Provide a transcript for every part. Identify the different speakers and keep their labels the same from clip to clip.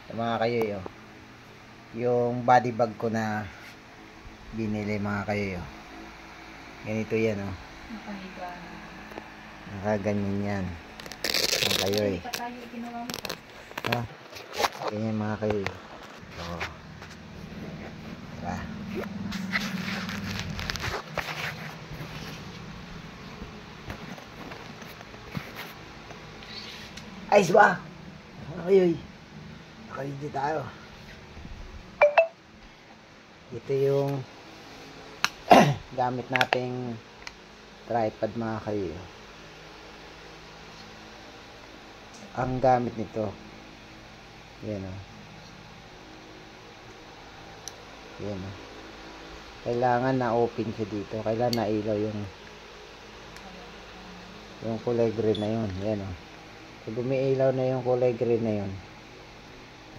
Speaker 1: mga kayoyo, yung body bag ko na binili mga kayoyo, ganito yan oh. Nakaganyan yan mga kayoy. Ha? Ganyan mga kayoyo. So, tara. Ayos ba? Mga kayoy, nakalindi tayo. Ito yung gamit nating tripod mga kayo. Ang gamit nito, yan o. Yan o. Kailangan na open siya dito. Kailangan na ilaw yung kulay green na yun. Yan o. Pag umiilaw na yung kulay green na yun,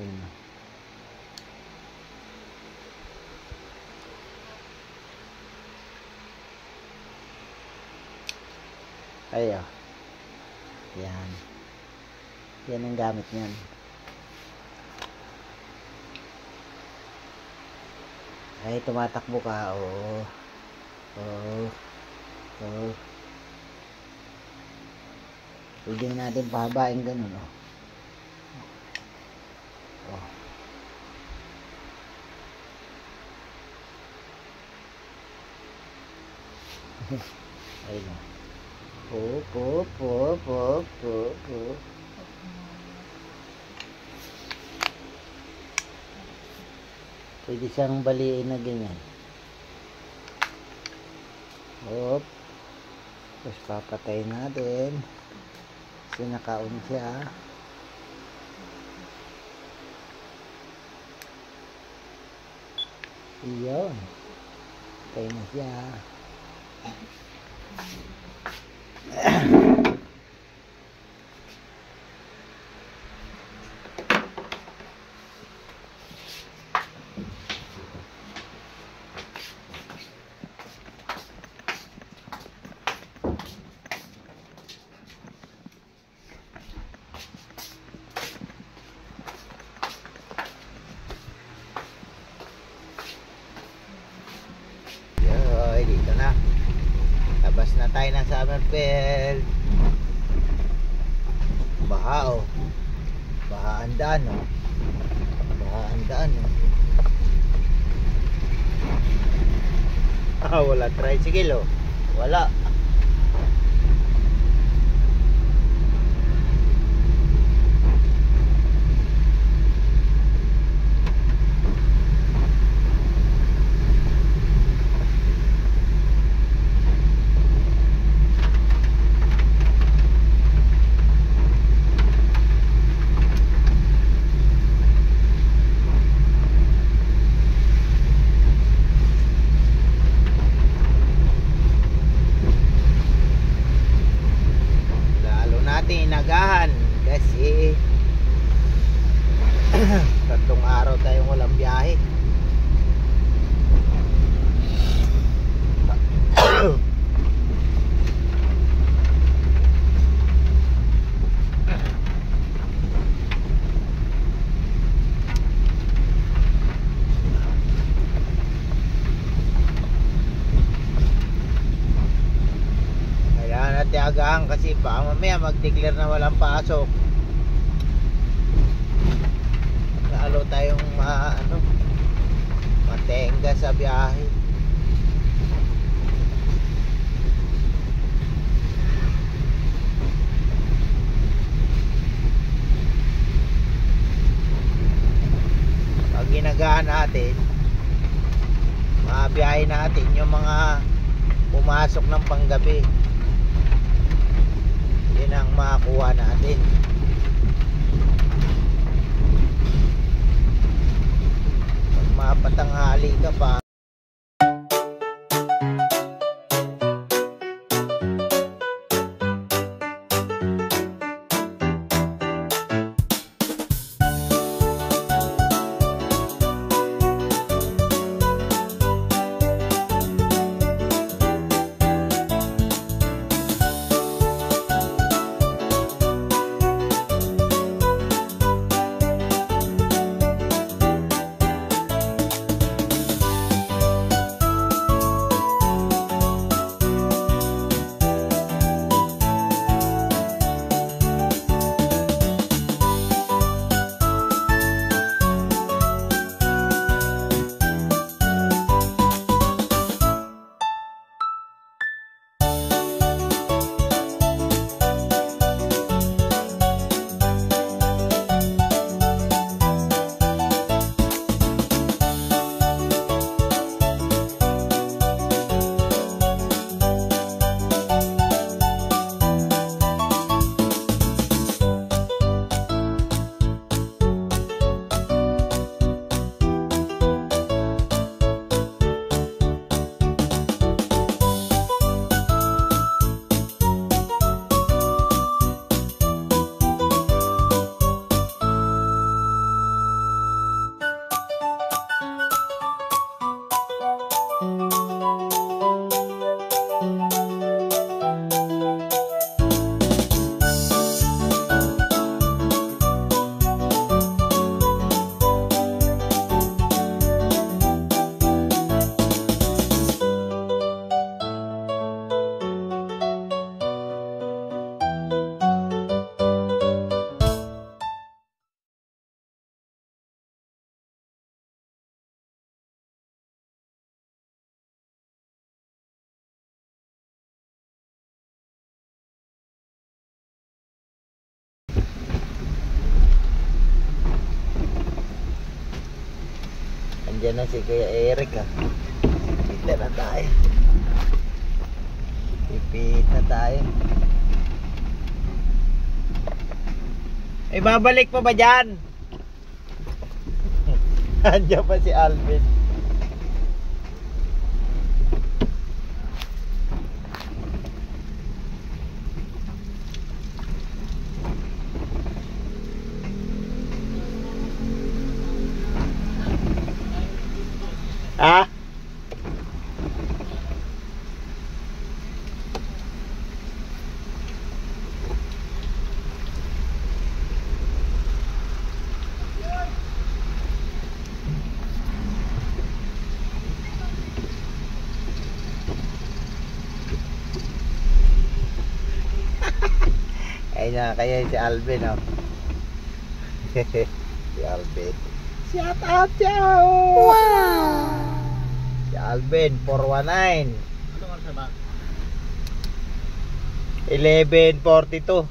Speaker 1: yan o. Ayo. Yan. Yan ang gamit niyan. Ay, tumatakbo ka. Oo. Oo. Oo. Pwede natin pahabain ganun, oh. Oh. Ayun. Po. Pwede siyang baliin na ganyan. Hop. Tapos papatay natin. Kasi naka-on siya. Iyon. Patay na siya. Yoy, dito na. Labas na tayo ng Summerfield. Baha oh. Baha ang daan oh. Baha ang daan oh. Ah, wala tricycle oh. Wala. Inagahan kasi 3 araw tayong walang biyahe. Agahan kasi baka mamaya mag-declare na walang pasok. Lalo tayong matenga sa biyahe. Pag ginagahan natin, mabiyahe natin yung mga pumasok ng panggabi. Yun ang makakuha natin. Pag mapatanghali ka pa, Nandiyan na si Kuya Eric ah. Pipita na tayo. Pipit na tayo. Babalik pa ba dyan? Andiyan pa si Alvin. Ah? Ay na kaya si Alvin oh. Si Alvin. Shout out ciao. Wow. Si Alvin 419.
Speaker 2: Ano oras na ba?
Speaker 1: 11:42.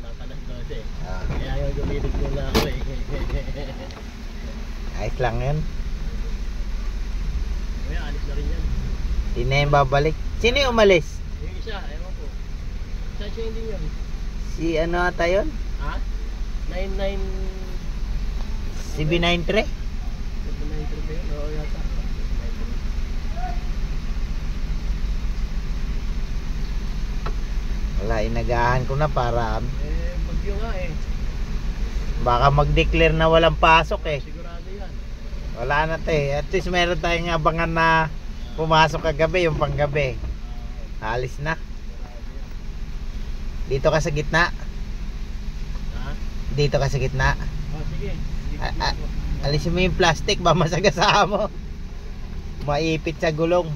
Speaker 2: Nakalas 12.
Speaker 1: Ah,
Speaker 2: Kaya yung gumilig muna ako eh.
Speaker 1: ayos lang yun.
Speaker 2: Kaya alis na rin yan.
Speaker 1: Di na yung babalik. Sino yung umalis?
Speaker 2: Yung isa, ewan ko. Saan siya hindi yun?
Speaker 1: Si ano ata yun?
Speaker 2: Ha? 99...
Speaker 1: Si B93?
Speaker 2: 99 ba yun? Oo yata.
Speaker 1: Wala, inagahan ko na para
Speaker 2: Bagyo nga eh.
Speaker 1: baka mag-declare na walang pasok eh.
Speaker 2: Sigurado yan.
Speaker 1: Wala na te. At least meron tayong abangan na pumasok kagabi, yung panggabi. Alis na. Dito ka sa gitna.
Speaker 2: Ha?
Speaker 1: Dito ka sa gitna.
Speaker 2: Oh, sige.
Speaker 1: Alisin mo yung plastic, ba masagasa mo. Maipit sa gulong.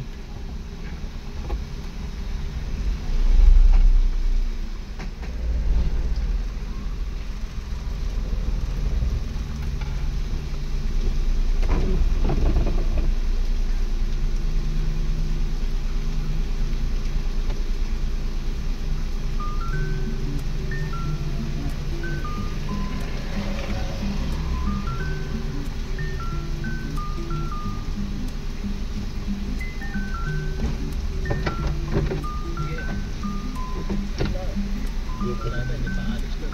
Speaker 2: Wala na, hindi pa alis na.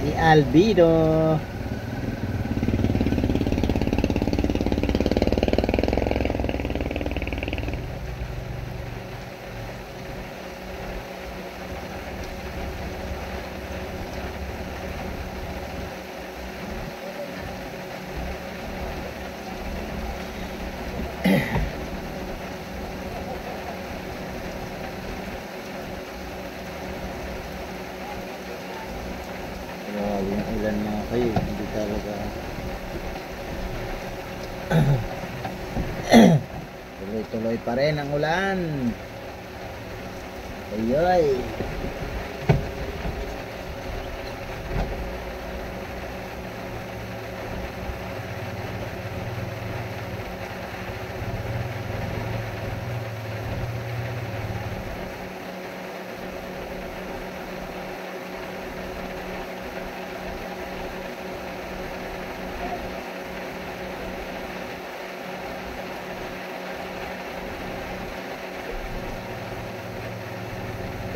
Speaker 1: Si Albedo. Grabe yung ulan mga kayo. Hindi talaga. Tuloy-tuloy pa rin ang ulan. Ayoy.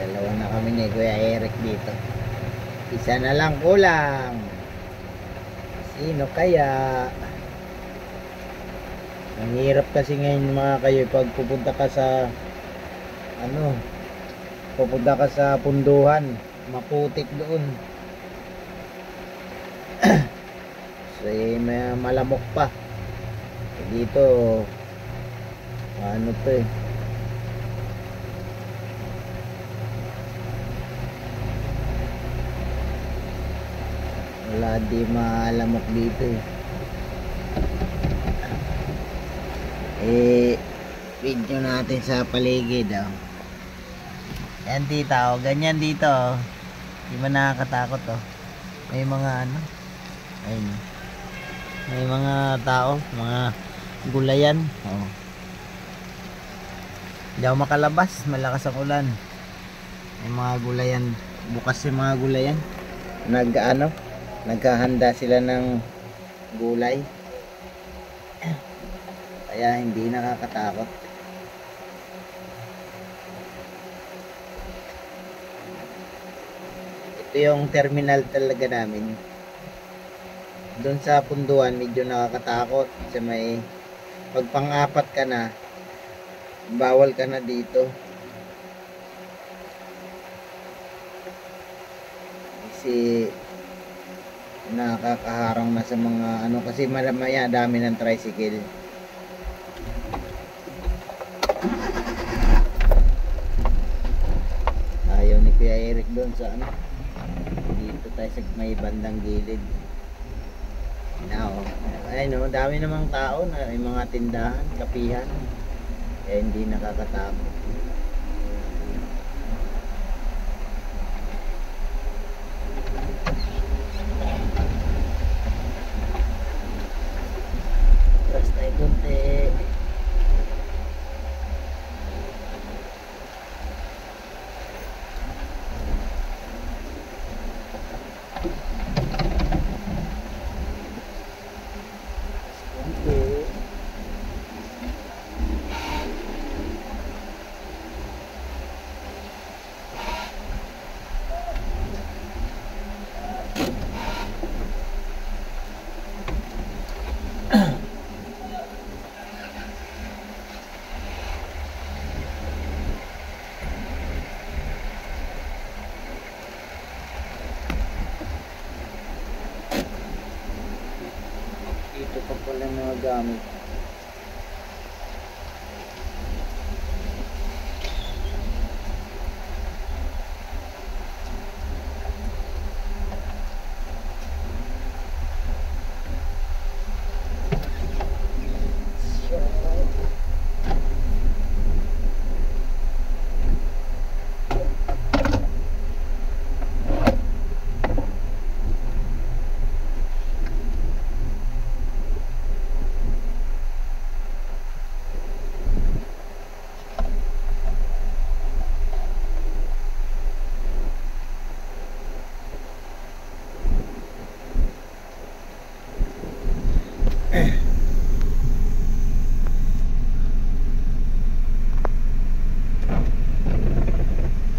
Speaker 1: Dalawa na kami ni Kuya Eric dito. Isa na lang kulang. Sino kaya? Ang hirap kasi ngayon mga kayo pag pupunta ka sa pupunta ka sa punduhan, maputik doon. So may malamok pa. Dito ano to eh. Wala di malamok dito video natin sa paligid yan tita ganyan dito di ba nakakatakot may mga ayun, may mga tao, mga gulayan hindi ako makalabas, malakas ang ulan, may mga gulayan bukas yung mga gulayan naghahanda sila ng gulay kaya hindi nakakatakot. Ito yung terminal talaga namin. Doon sa punduan medyo nakakatakot kasi may pag pang-apat ka na bawal ka na dito kasi nakakaharang na sa mga kasi malamaya dami ng tricycle. Ayaw ni Kuya Eric doon sa dito tayo sa may bandang gilid ayun dami namang tao na may mga tindahan, kapihan hindi nakakatakot. Ito pa pala mga gamit.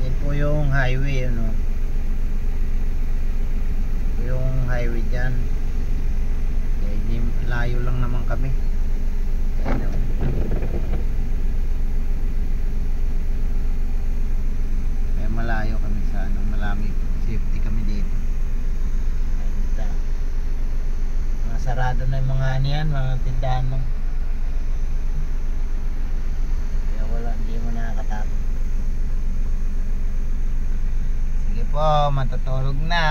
Speaker 1: Yan po yung highway yung highway dyan di layo lang naman kami may malayo kami sa malami safety kami dito mga sarado na yung mga mga tindahan mo kaya wala, hindi mo nakakatakot. Sige po, matutulog na.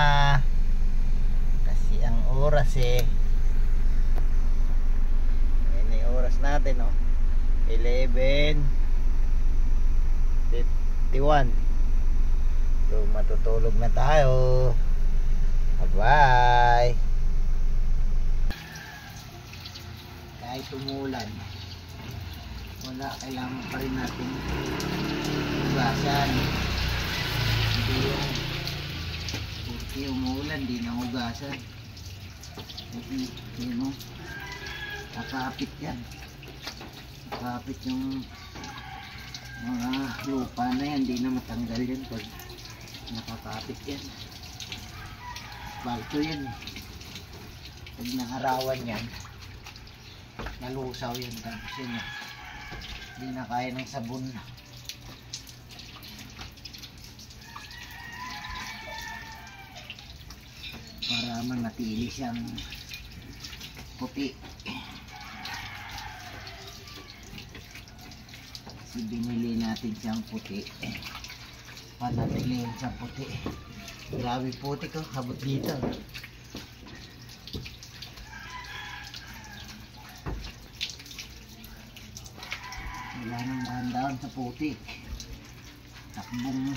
Speaker 1: oras eh. Yan yung oras natin oh. 11:51. So matutulog na tayo. Bye. Kahit umulan, wala, kailangan pa rin natin hugasan. Hindi yung porque umulan, di na hugasan. Yun o, nakapit yan. Nakapit yung mga lupa na yan, di na matanggal yan pag nakakapit yan. Balto yan. Pag nangarawan yan, nalusaw yan. Tapos yun, hindi na kaya ng sabon. Para manatili siyang puti. Kasi binili natin siyang puti. Panatili siyang puti. Grabe puti ko, habot dito. Wala nang dahan-dahan sa puti. Takbong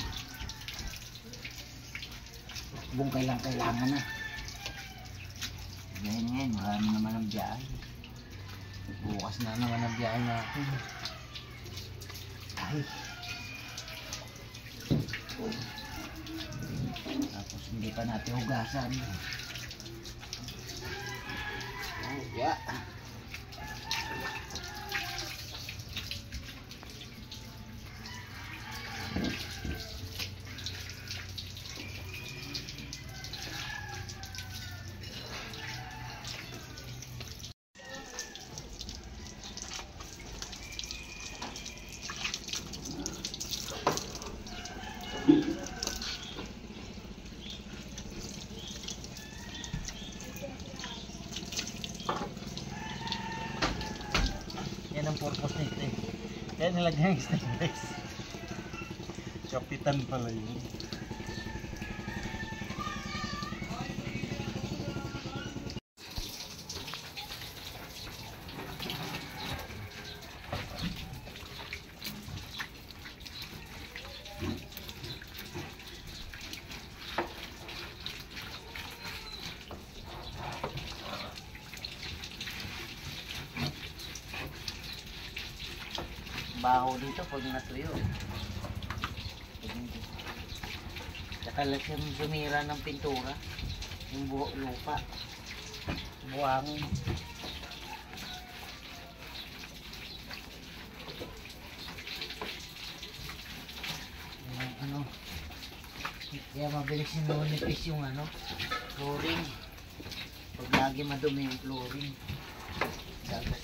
Speaker 1: kailangan na. Ngayon ngayon, marami naman ang biyahe. Bukas na naman ang biyahe natin. Ay. Tapos hindi pa natin hugasan. Oh, yeah. Yan ang purpose nito eh. Kaya nilagyan yung stainless.
Speaker 2: Kapitan pala yun.
Speaker 1: Baho dito pag natuyo. Saka lang siyang sumira ng pintura. Yung lupa. Buhangin. Ano, kaya mabilis yung nunipis yung flooring. Pag lagi madumi yung flooring. Dapat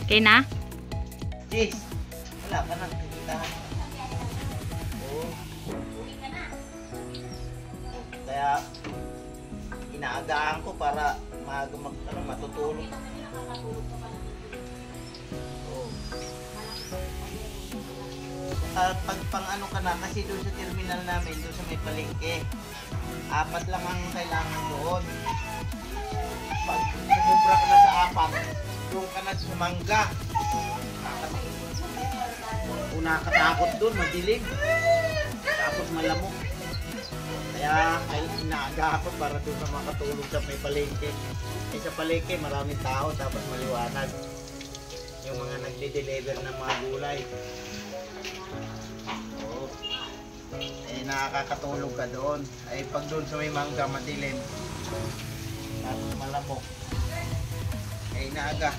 Speaker 3: Okay na?
Speaker 1: Jis, wala ka nang kikitaan. Oo. Kaya, inaagaan ko para matutulog. Oo. Pag pang ano ka na, kasi doon sa terminal namin, doon sa may palengke, 4 lang ang kailangan doon. Pag sumubra ka na sa 4, doon ka na sumangga. Kung nakakatakot doon, madilim. Tapos malamok. Kaya inaaga ako para doon na makatulog sa may palengke. Eh sa palengke, maraming tao, tapos maliwanag. Yung mga nagde-deliver ng mga gulay. Oo. Eh nakakatulog ka doon. Ay pag doon sa may mangga, madilim. Tapos malamok. Eh inaaga.